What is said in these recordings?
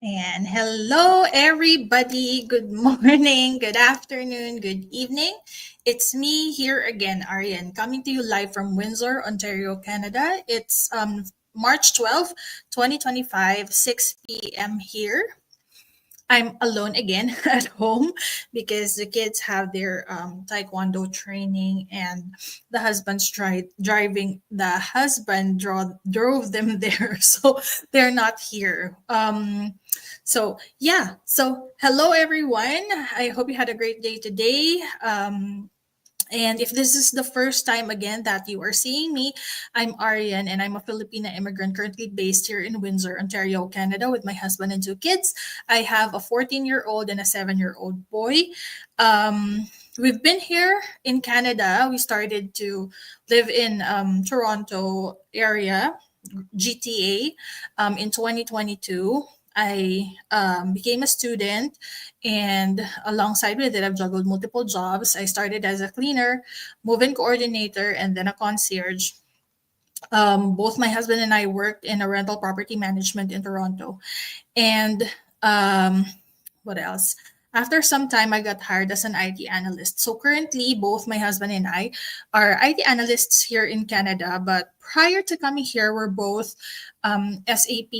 And hello, everybody. Good morning, good afternoon, good evening. It's me here again, Arian, coming to you live from Windsor, Ontario, Canada. It's March 12th, 2025, 6 p.m. here. I'm alone again at home because the kids have their taekwondo training and the husband drove them there, so they're not here. So hello everyone. I hope you had a great day today. And if this is the first time again that you are seeing me, I'm Arian and I'm a Filipina immigrant currently based here in Windsor, Ontario, Canada, with my husband and two kids. I have a 14-year-old and a 7-year-old boy. We've been here in Canada. We started to live in Toronto area, GTA, in 2022. I became a student, and alongside with it, I've juggled multiple jobs. I started as a cleaner, move-in coordinator, and then a concierge. Both my husband and I worked in a rental property management in Toronto. And um, what else? After some time, I got hired as an IT analyst. So currently, both my husband and I are IT analysts here in Canada. But prior to coming here, we're both SAP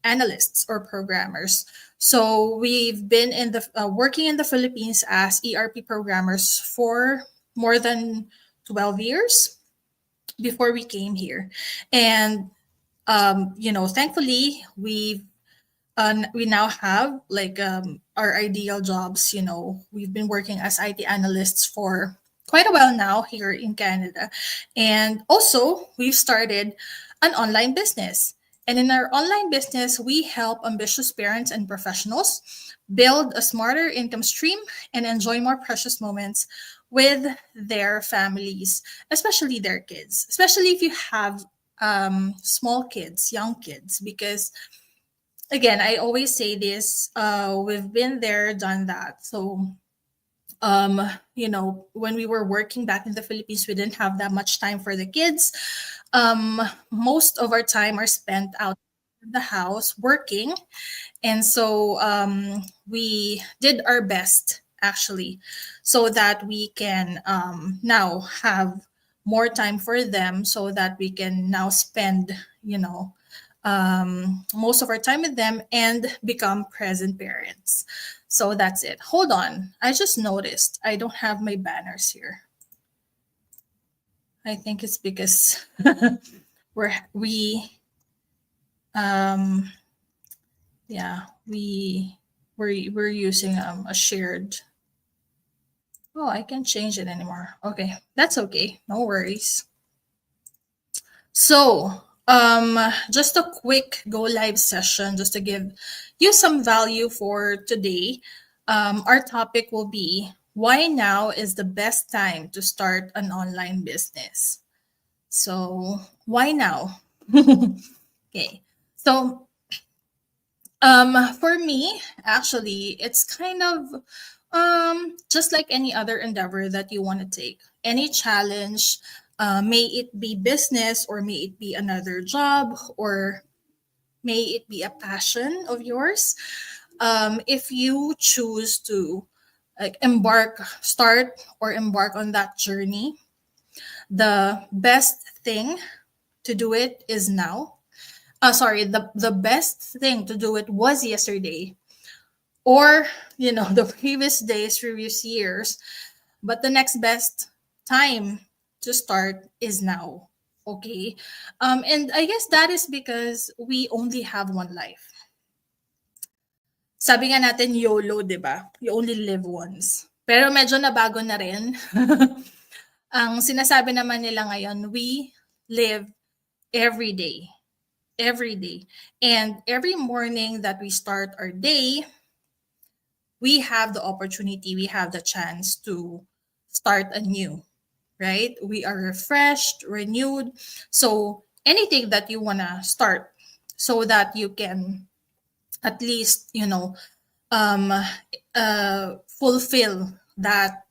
analysts or programmers. So we've been in the working in the Philippines as ERP programmers for more than 12 years before we came here. And thankfully we now have like our ideal jobs. We've been working as IT analysts for quite a while now here in Canada. And also, we've started an online business. And in our online business, we help ambitious parents and professionals build a smarter income stream and enjoy more precious moments with their families, especially their kids, especially if you have small kids, young kids, because again, I always say this, we've been there, done that. So, when we were working back in the Philippines, we didn't have that much time for the kids. Most of our time are spent out of the house working. And so we did our best actually so that we can now have more time for them so that we can now spend, most of our time with them and become present parents. So that's it. Hold on. I just noticed I don't have my banners here. I think it's because we um yeah, we're using a shared. Oh, I can't change it anymore. Okay, that's okay. No worries. So, just a quick go live session just to give you some value for today. Our topic will be why now is the best time to start an online business. So, why now? Okay. So, for me, actually, it's kind of just like any other endeavor that you want to take. Any challenge, may it be business or may it be another job or may it be a passion of yours. If you choose to like embark on that journey, the best thing to do it is now. Sorry, the best thing to do it was yesterday or the previous days, previous years, but the next best time to start is now. Okay. And I guess that is because we only have one life. Sabi nga natin YOLO, 'di ba? You only live once. Pero medyo nabago na rin. Ang sinasabi naman nila ngayon, we live every day. Every day. And every morning that we start our day, we have the opportunity, we have the chance to start anew, right? We are refreshed, renewed. So anything that you want to start so that you can at least, um, fulfill that,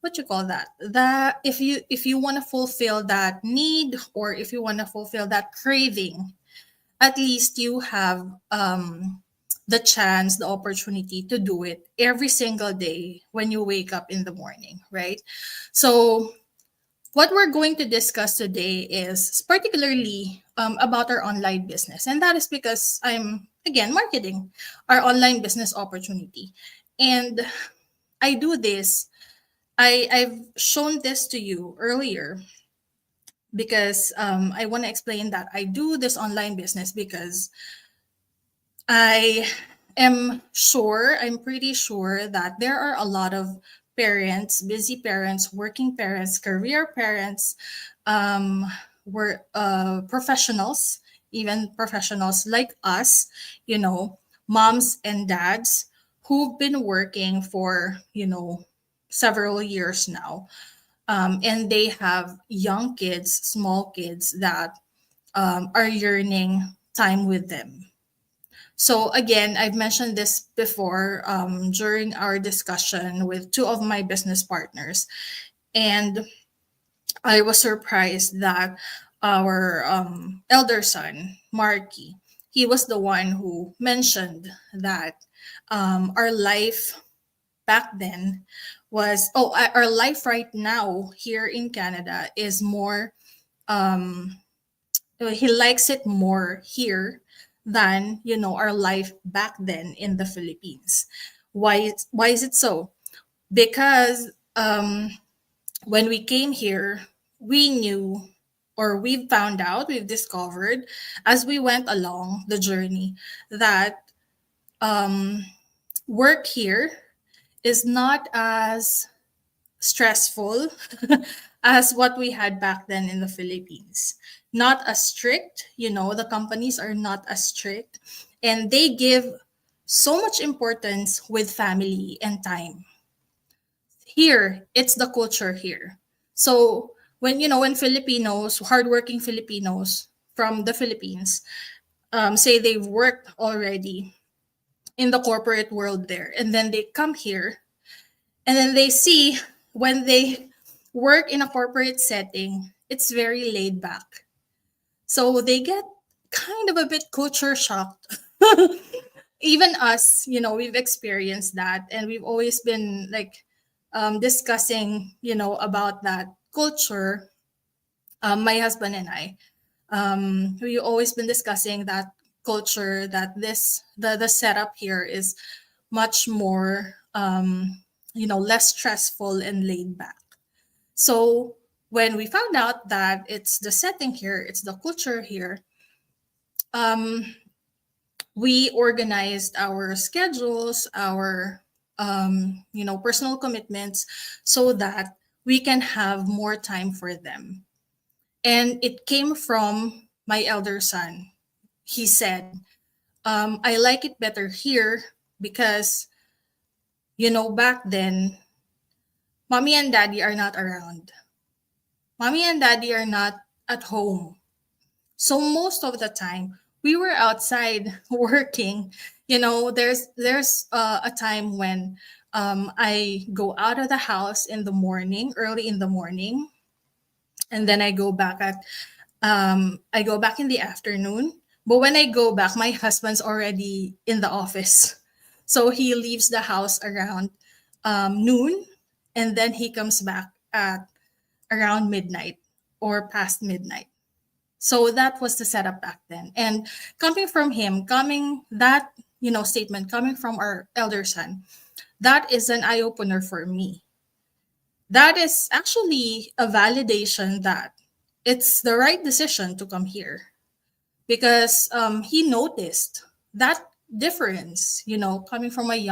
what you call that, that if you want to fulfill that need or if you want to fulfill that craving, at least you have the chance, the opportunity to do it every single day when you wake up in the morning, right? So, what we're going to discuss today is particularly about our online business. And that is because I'm, again, marketing our online business opportunity. And I do this, I've shown this to you earlier because I want to explain that I do this online business because I I'm pretty sure that there are a lot of parents, busy parents, working parents, career parents, um, professionals, even professionals like us, you know, moms and dads who've been working for, several years now. And they have young kids, small kids that are yearning time with them. So again, I've mentioned this before during our discussion with two of my business partners, and I was surprised that our elder son, Marky, he was the one who mentioned that our life back then our life right now here in Canada is more um, he likes it more here than our life back then in the Philippines. Why is it so? Because when we came here, we knew, or we found out, we've discovered as we went along the journey that um, work here is not as stressful as what we had back then in the Philippines. Not as strict, the companies are not as strict, and they give so much importance with family and time. Here, it's the culture here. So when Filipinos, hardworking Filipinos from the Philippines, say they've worked already in the corporate world there, and then they come here, and then they see when they work in a corporate setting, it's very laid back. So they get kind of a bit culture shocked. Even us, we've experienced that, and we've always been like discussing, about that culture. My husband and I, we've always been discussing that culture, that the setup here is much more less stressful and laid back. So when we found out that it's the setting here, it's the culture here, um, we organized our schedules, our personal commitments, so that we can have more time for them. And it came from my elder son. He said, I like it better here because back then mommy and daddy are not around. Mommy and daddy are not at home. So most of the time we were outside working. There's a time when I go out of the house in the morning, early in the morning, and then I go back in the afternoon. But when I go back, my husband's already in the office. So he leaves the house around noon, and then he comes back at around midnight or past midnight. So that was the setup back then. And coming that, statement coming from our elder son, that is an eye opener for me. That is actually a validation that it's the right decision to come here because he noticed that difference, coming from a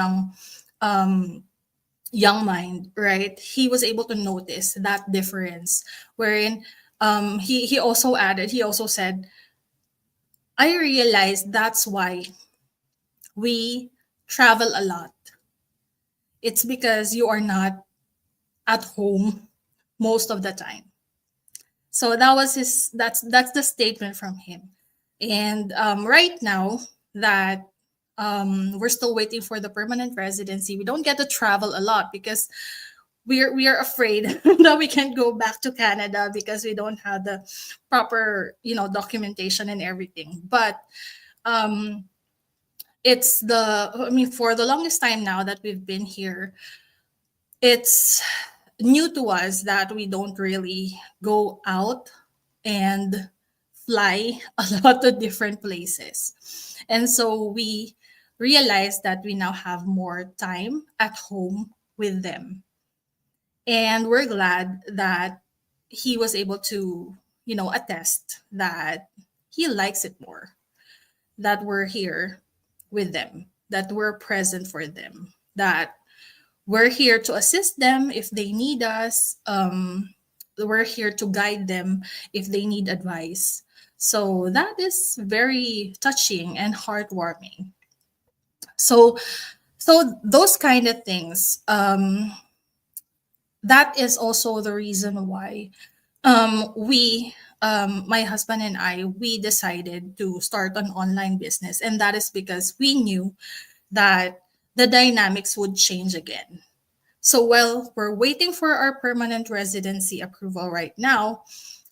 um, young mind, right? He was able to notice that difference, wherein he also said, I realized that's why we travel a lot. It's because you are not at home most of the time. So that's the statement from him. And right now that we're still waiting for the permanent residency, we don't get to travel a lot because we are afraid that we can't go back to Canada because we don't have the proper documentation and everything. But um, It's the, I mean, for the longest time now that we've been here, it's new to us that we don't really go out and fly a lot of different places. And so we realized that we now have more time at home with them. And we're glad that he was able to, attest that he likes it more, that we're here with them, that we're present for them, that we're here to assist them if they need us. We're here to guide them if they need advice. So that is very touching and heartwarming. So, those kind of things. That is also the reason why my husband and I, we decided to start an online business, and that is because we knew that the dynamics would change again. So while we're waiting for our permanent residency approval right now,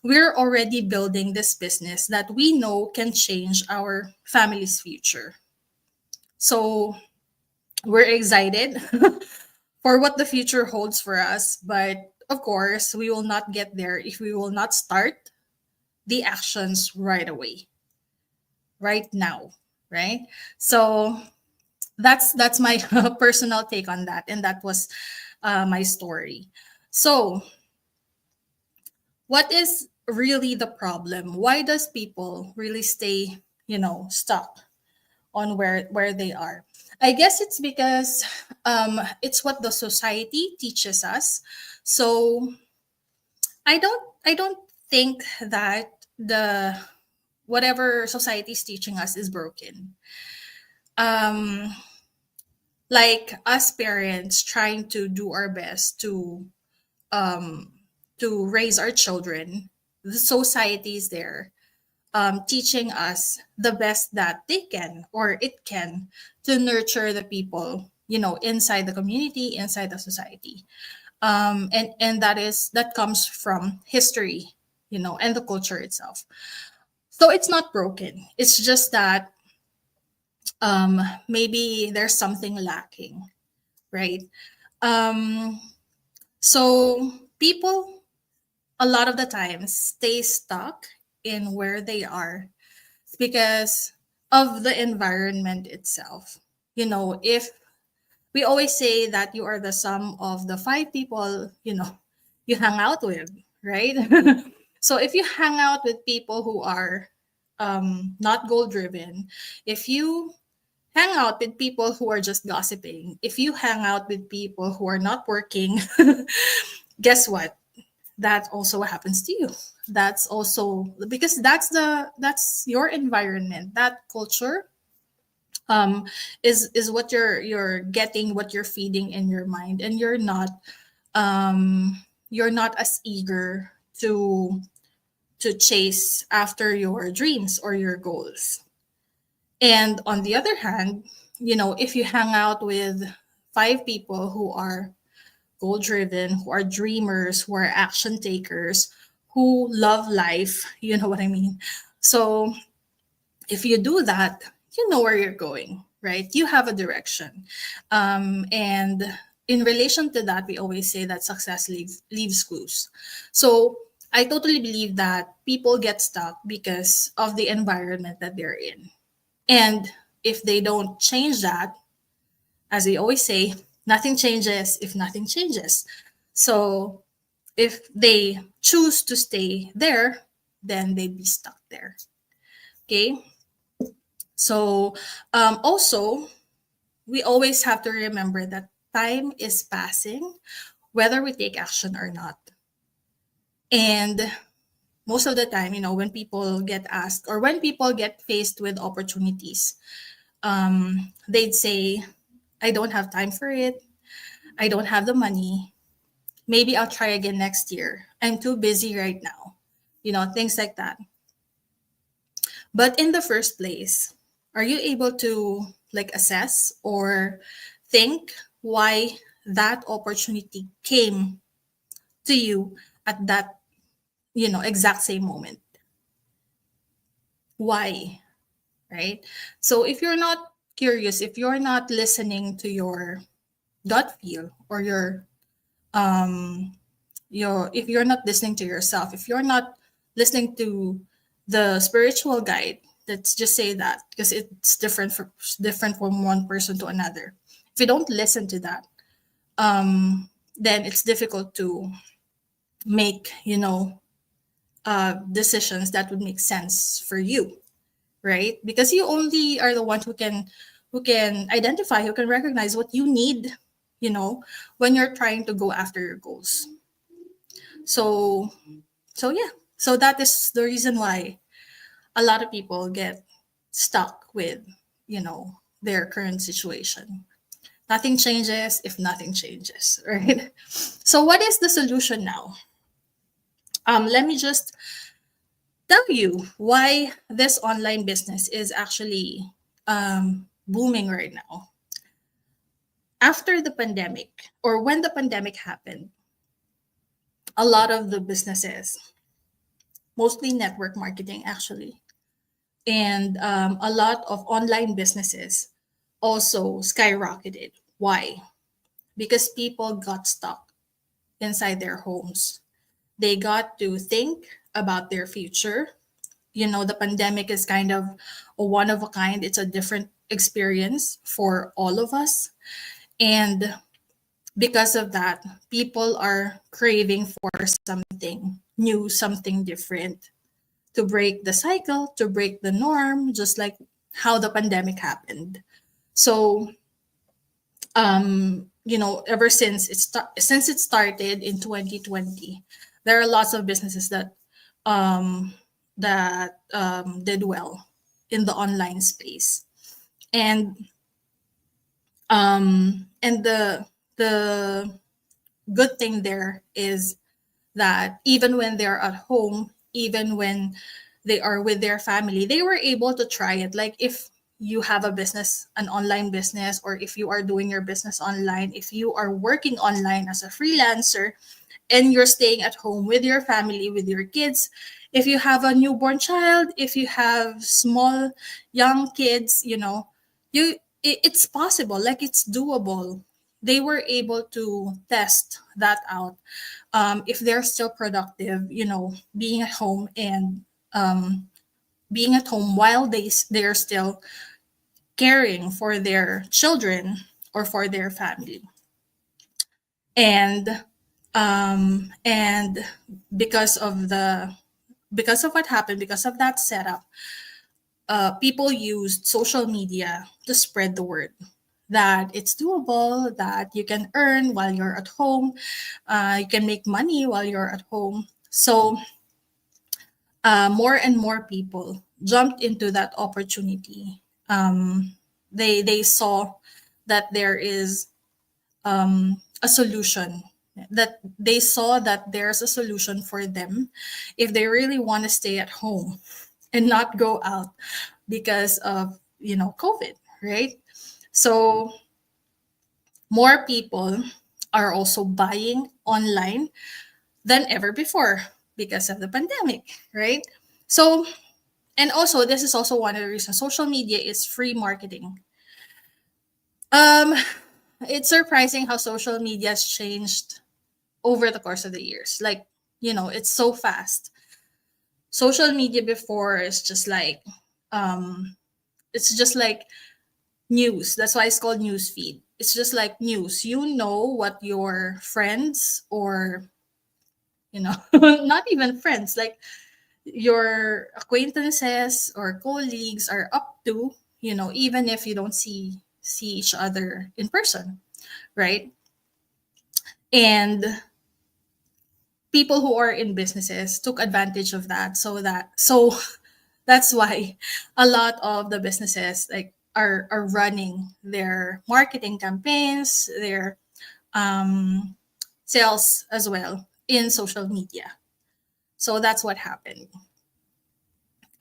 we're already building this business that we know can change our family's future. So we're excited for what the future holds for us. But of course, we will not get there if we will not start the actions right away, right now, right? So that's my personal take on that, and that was my story. So what is really the problem? Why does people really stay, stuck on where they are? I guess it's because it's what the society teaches us. So I don't think that the whatever society is teaching us is broken. Um, like us parents trying to do our best um, to raise our children, the society is there teaching us the best that they can or it can to nurture the people, inside the community, inside the society. And that comes from history, and the culture itself. So it's not broken. It's just that maybe there's something lacking, right? Um, so people a lot of the times stay stuck in where they are because of the environment itself. If we always say that you are the sum of the five people, you hang out with, right? So if you hang out with people who are not goal driven, if you hang out with people who are just gossiping, if you hang out with people who are not working, guess what? That also happens to you. That's also because that's your environment, that culture um is what you're getting, what you're feeding in your mind, and um you're not as eager to chase after your dreams or your goals. And on the other hand, if you hang out with five people who are goal driven, who are dreamers, who are action takers, who love life. You know what I mean? So if you do that, you know where you're going, right? You have a direction. And in relation to that, we always say that success leaves clues. So I totally believe that people get stuck because of the environment that they're in. And if they don't change that, as we always say, nothing changes if nothing changes. So if they choose to stay there, then they'd be stuck there. Okay. So also, we always have to remember that time is passing, whether we take action or not. And most of the time, when people get asked or when people get faced with opportunities, they'd say, I don't have time for it. I don't have the money. Maybe I'll try again next year. I'm too busy right now. Things like that. But in the first place, are you able to like assess or think why that opportunity came to you at that, exact same moment? Why? Right? So if you're not curious, if you're not listening to your gut feel, or um if you're not listening to yourself, if you're not listening to the spiritual guide, let's just say that, because it's different from one person to another. If you don't listen to that, then it's difficult to make, decisions that would make sense for you, right? Because you only are the one who can identify, who can recognize what you need, you know, when you're trying to go after your goals. So yeah. So that is the reason why a lot of people get stuck with, their current situation. Nothing changes if nothing changes, right? So what is the solution now? Let me just tell you why this online business is actually booming right now. After the pandemic, or when the pandemic happened, a lot of the businesses, mostly network marketing actually, and a lot of online businesses also skyrocketed. Why? Because people got stuck inside their homes. They got to think about their future. The pandemic is kind of a one of a kind, it's a different experience for all of us. And because of that, people are craving for something new, something different, to break the cycle, to break the norm, just like how the pandemic happened. So, ever since it started in 2020, there are lots of businesses um, that did well in the online space, and the good thing there is that even when they're at home, even when they are with their family, they were able to try it. Like, if you have a business, an online business, or if you are doing your business online, if you are working online as a freelancer, and you're staying at home with your family, with your kids, if you have a newborn child, if you have small young kids, it's possible, like it's doable. They were able to test that out. If they're still productive, being at home, and being at home while they're still caring for their children or for their family. And because of the because of what happened, because of that setup, people used social media to spread the word that it's doable, that you can earn while you're at home, you can make money while you're at home. So more and more people jumped into that opportunity. They saw that there is a solution, that they saw that there's a solution for them if they really want to stay at home and not go out because of COVID, right? So more people are also buying online than ever before because of the pandemic, right? So, and also, this is also one of the reasons social media is free marketing. um it's surprising how social media has changed over the course of the years. Like, it's so fast. Social media before is just like, um it's just like news. That's why it's called news feed. It's just like news. You know what your friends, or not even friends, like your acquaintances or colleagues are up to, even if you don't see each other in person, right? And people who are in businesses took advantage of that, so that's why a lot of the businesses, like, are running their marketing campaigns, their um sales as well in social media. So that's what happened.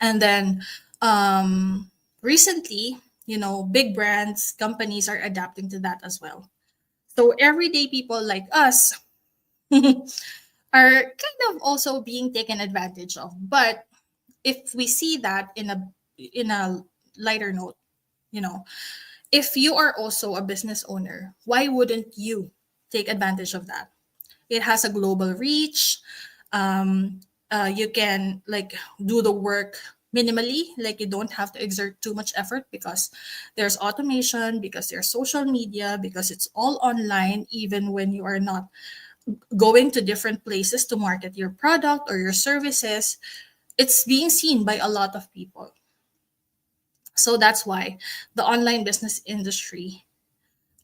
And then recently, big brands, companies are adapting to that as well. So everyday people like us are kind of also being taken advantage of. But if we see that in a lighter note, you know, If you are also a business owner, why wouldn't you take advantage of that? It has a global reach. um, you can like do the work minimally, like you don't have to exert too much effort because there's automation, because there's social media, because it's all online, even when you are not going to different places to market your product or your services. It's being seen by a lot of people. So that's why the online business industry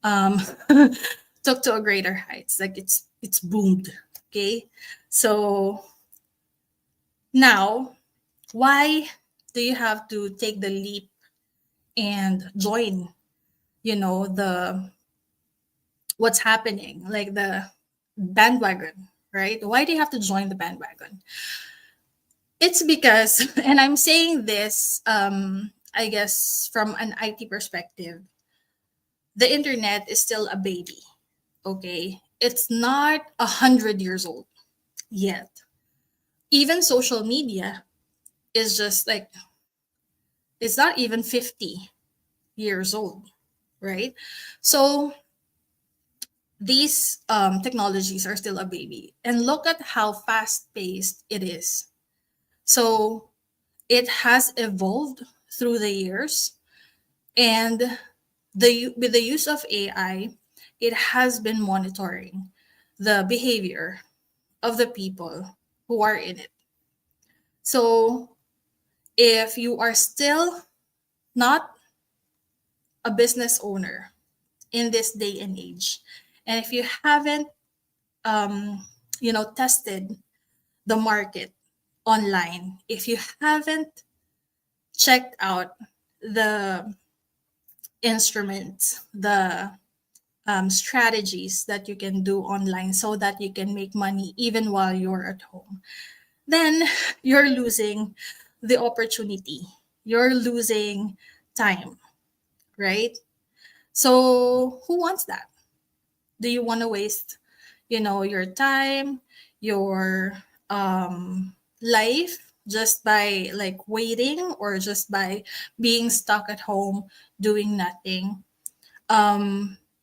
um, took to a greater heights. Like it's boomed. Okay, so now why do you have to take the leap and join? The what's happening, like the bandwagon, right? Why do you have to join the bandwagon? It's because, and I'm saying this, I guess from an IT perspective, the internet is still a baby. Okay, it's not 100 years old yet. Even social media is just like, it's not even 50 years old, right? So these technologies are still a baby, and look at how fast paced it is. So it has evolved through the years, and with the use of AI, it has been monitoring the behavior of the people who are in it. So if you are still not a business owner in this day and age, and if you haven't tested the market online, if you haven't checked out the instruments, the strategies that you can do online so that you can make money even while you're at home, then you're losing the opportunity. You're losing time, right? So who wants that? Do you want to waste, your time, your life just by like waiting, or just by being stuck at home doing nothing?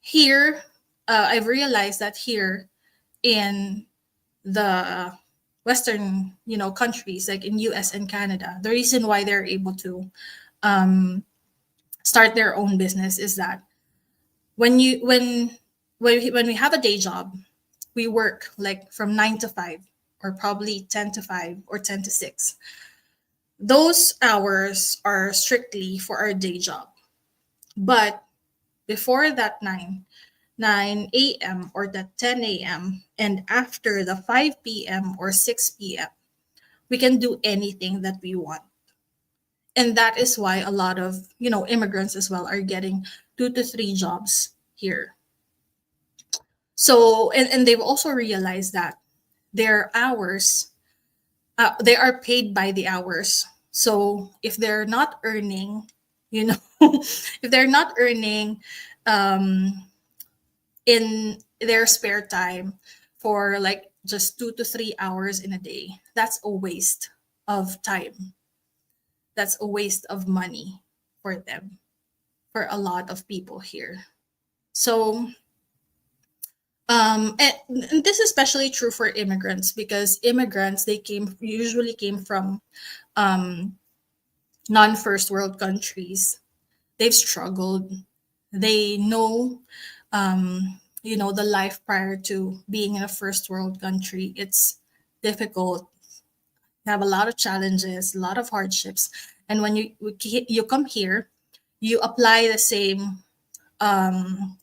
Here, I've realized that here in the Western, countries like in US and Canada, the reason why they're able to um, start their own business is that when you when we have a day job, we work like from 9 to 5, or probably 10 to 5 or 10 to 6. Those hours are strictly for our day job. But before that 9 a.m. or the 10 a.m., and after the 5 p.m. or 6 p.m., we can do anything that we want. And that is why a lot of, immigrants as well are getting 2 to 3 jobs here. So, and they've also realized that their hours, they are paid by the hours. So if they're not earning, if they're not earning um, in their spare time for like just 2 to 3 hours in a day, that's a waste of time. That's a waste of money for them, for a lot of people here. So, and this is especially true for immigrants, because immigrants, they usually came from um, non-first world countries. They've struggled. They know, the life prior to being in a first world country. It's difficult. You have a lot of challenges, a lot of hardships, and when you come here, you apply the same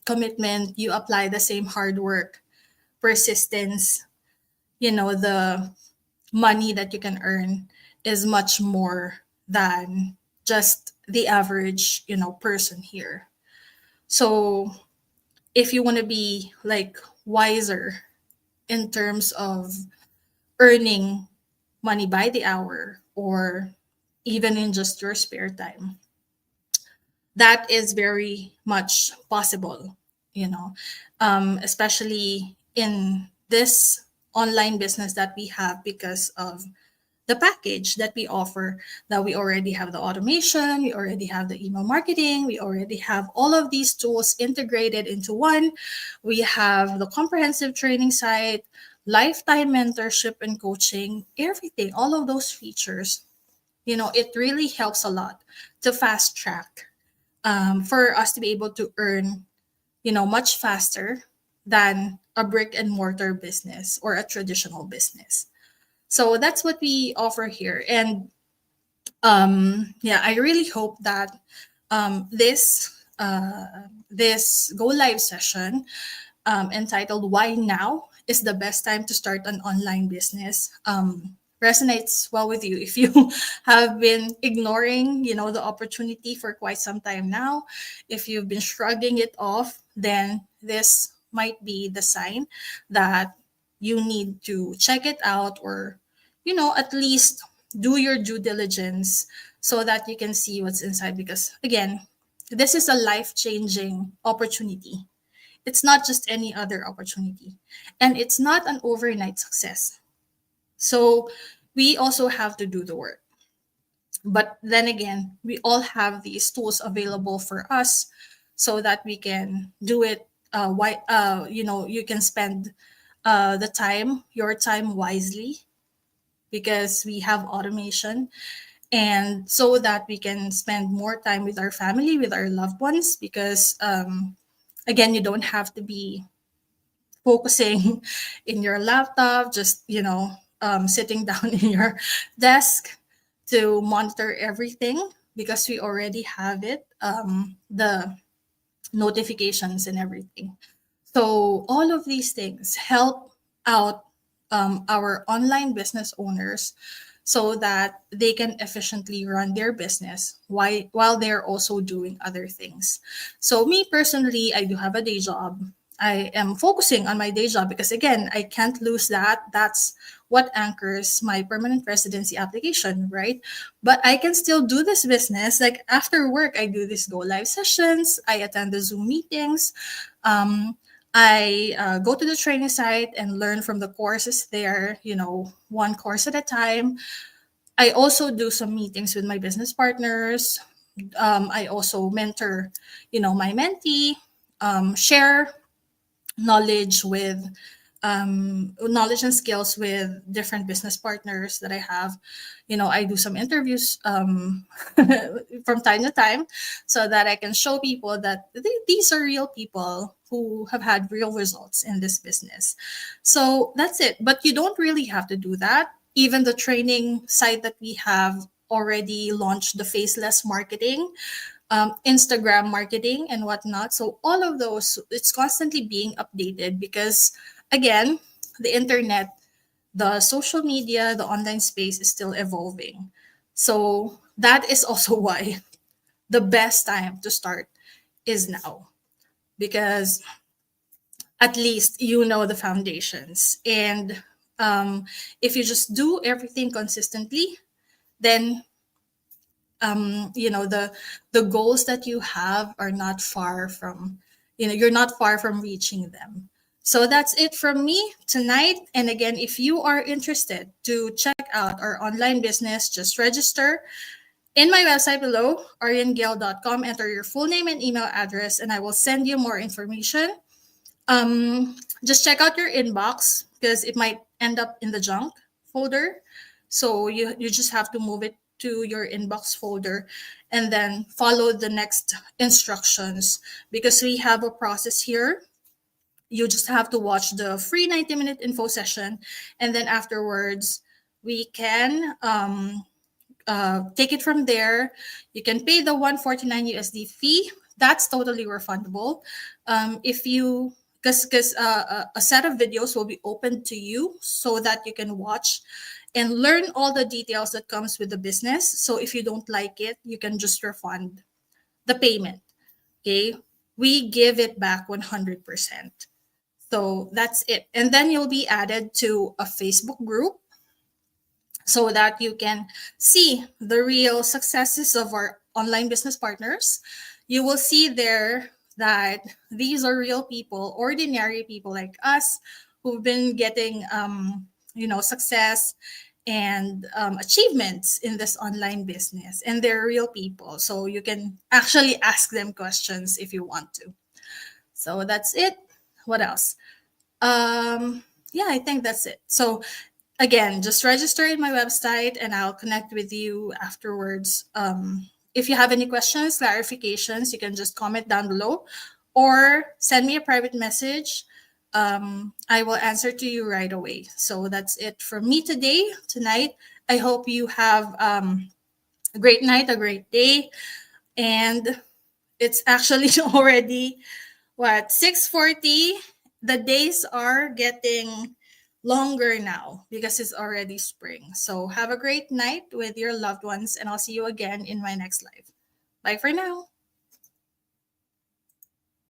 commitment. You apply the same hard work, persistence. The money that you can earn is much more than just the average, person here. So if you want to be like wiser in terms of earning money by the hour, or even in just your spare time, that is very much possible, especially in this online business that we have, because of the package that we offer, that we already have the automation, we already have the email marketing, we already have all of these tools integrated into one. We have the comprehensive training site, lifetime mentorship and coaching, everything, all of those features. It really helps a lot to fast track, for us to be able to earn, much faster than a brick and mortar business or a traditional business. So that's what we offer here. And yeah, I really hope that this go live session, entitled "Why Now is the Best Time to Start an Online Business," resonates well with you. If you have been ignoring, the opportunity for quite some time now, if you've been shrugging it off, then this might be the sign that you need to check it out, or, at least do your due diligence so that you can see what's inside. Because again, this is a life changing opportunity. It's not just any other opportunity. And it's not an overnight success. So we also have to do the work. But then again, we all have these tools available for us so that we can do it. You can spend your time wisely, because we have automation, and so that we can spend more time with our family, with our loved ones, because again, you don't have to be focusing in your laptop, just sitting down in your desk to monitor everything, because we already have it, the notifications and everything. So all of these things help out, our online business owners, so that they can efficiently run their business while they're also doing other things. So me personally, I do have a day job. I am focusing on my day job because again, I can't lose that. That's what anchors my permanent residency application, right? But I can still do this business. Like after work, I do these go live sessions, I attend the Zoom meetings. I go to the training site and learn from the courses there, one course at a time. I also do some meetings with my business partners. I also mentor, my mentee, share knowledge and skills with different business partners that I have. I do some interviews, from time to time, so that I can show people that these are real people who have had real results in this business. So that's it. But you don't really have to do that. Even the training site that we have already launched the faceless marketing, Instagram marketing and whatnot. So all of those, it's constantly being updated because, again, the internet, the social media, the online space is still evolving. So that is also why the best time to start is now, because at least you know the foundations. And if you just do everything consistently, then the goals that you have are not far from, you're not far from reaching them. So that's it from me tonight. And again, if you are interested to check out our online business, just register in my website below, ariangale.com. Enter your full name and email address, and I will send you more information. Just check out your inbox because it might end up in the junk folder. So you just have to move it to your inbox folder and then follow the next instructions, because we have a process here. You just have to watch the free 90-minute info session, and then afterwards we can take it from there. You can pay the 149 USD fee. That's totally refundable. If you because a set of videos will be open to you so that you can watch and learn all the details that comes with the business. So if you don't like it, you can just refund the payment. Okay, we give it back 100%. So that's it. And then you'll be added to a Facebook group so that you can see the real successes of our online business partners. You will see there that these are real people, ordinary people like us, who've been getting success and achievements in this online business. And they're real people. So you can actually ask them questions if you want to. So that's it. What else? Yeah, I think that's it. So again, just register in my website and I'll connect with you afterwards. If you have any questions, clarifications, you can just comment down below or send me a private message. I will answer to you right away. So that's it from me tonight. I hope you have a great night, a great day. And it's actually already what 6:40. The days are getting longer now because it's already spring. So have a great night with your loved ones and I'll see you again in my next live. Bye for now.